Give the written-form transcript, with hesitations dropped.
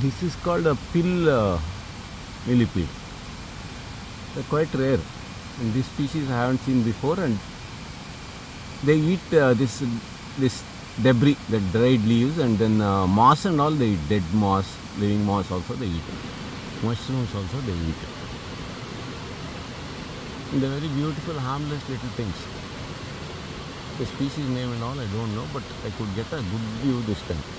This is called a pill millipede. They're quite rare. And this species I haven't seen before, and they eat this debris, the dried leaves, and then moss and all. They eat dead moss, living moss also they eat. Mushrooms also they eat. And they're very beautiful, harmless little things. The species name and all I don't know, but I could get a good view this time.